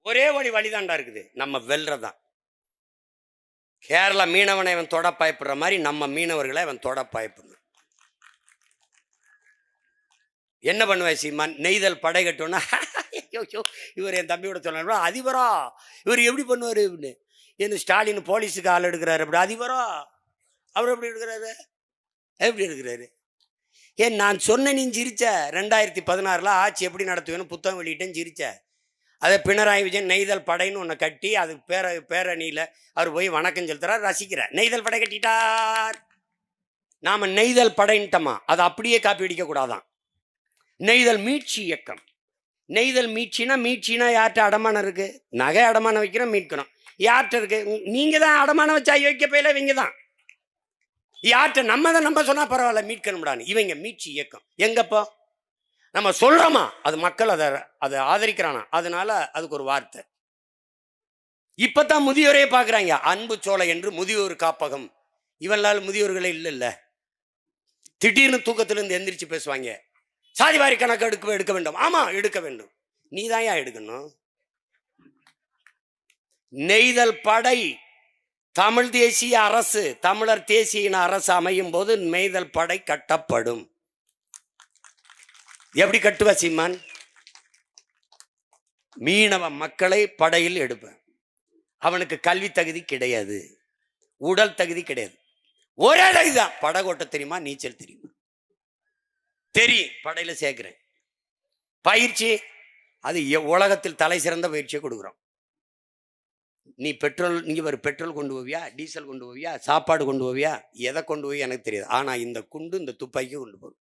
ஒரே வழிதாண்டா இருக்குது, நம்ம வெல்றதான். கேரளா மீனவனை அவன் தொட பயப்படுற மாதிரி நம்ம மீனவர்களை அவன் தொட பயப்படணும். என்ன பண்ணுவேன் சீமான்? நெய்தல் படை கட்டணும்னா இவர் என் தம்பியோட சொன்னா அதிபரா இவர் எப்படி பண்ணுவாரு அப்படின்னு. என்ன ஸ்டாலின் போலீஸுக்கு ஆள் எடுக்கிறாரு அப்படி, அதிபரா அவர் எப்படி எடுக்கிறாரு? எப்படி எடுக்கிறாரு? ஏன் நான் சொன்ன நீ சிரிச்ச 2016 ஆட்சி எப்படி நடத்துவேன்னு புத்தகம் வெளியிட்டேன்னு சிரிச்ச. அதை பினராயி விஜயன் நெய்தல் படைன்னு ஒன்று கட்டி அது பேரணியில் அவர் போய் வணக்கம் செலுத்துறார், ரசிக்கிறார். நெய்தல் படை கட்டிட்டார். நாம நெய்தல் படைன்ட்டோமா, அதை அப்படியே காப்பி அடிக்க கூடாதான். நெய்தல் மீட்சி இயக்கம். நெய்தல் மீட்சினா யார்கிட்ட அடமானம் இருக்கு? நகை அடமானம் வைக்கிறோம், மீட்கணும். யார்கிட்ட இருக்கு? நீங்க தான் அடமானம் வச்சா வைக்க போயில, இவங்க தான். யார்கிட்ட? நம்ம சொன்னா பரவாயில்ல, மீட்கணும்டான்னு. இவங்க மீட்சி இயக்கம். எங்கப்போ நம்ம சொல்றோமா அது மக்கள் அதை ஆதரிக்கிறானா? அதனால அதுக்கு ஒரு வார்த்தை. இப்பதான் முதியோரே பாக்குறாங்க. அன்பு சோலை என்று முதியோர் காப்பகம். இவனால் முதியோர்களே இல்ல. திடீர்னு தூக்கத்திலிருந்து எந்திரிச்சு பேசுவாங்க, சாதிவாரி கணக்கு எடுக்க வேண்டும். ஆமா, எடுக்க வேண்டும். நீ தான் எடுக்கணும். நெய்தல் படை தமிழ் தேசிய அரசு, தமிழர் தேசிய இன அரசு அமையும் போது நெய்தல் படை கட்டப்படும். எப்படி கட்டுவ சீமான்? மீனவ மக்களை படையில் எடுப்பேன். அவனுக்கு கல்வி தகுதி கிடையாது, உடல் தகுதி கிடையாது, ஒரே தகுதிதான். படகோட்ட தெரியுமா, நீச்சல் தெரியுமா? தெரியும். படையில சேர்க்கிறேன். பயிற்சி அது உலகத்தில் தலை சிறந்த பயிற்சியை கொடுக்குறோம். நீ பெட்ரோல் கொண்டு போவியா, டீசல் கொண்டு போவியா, சாப்பாடு கொண்டு போவியா, எதை கொண்டு போய் எனக்கு தெரியாது. ஆனா இந்த குண்டு இந்த துப்பாக்கி கொண்டு போகும்.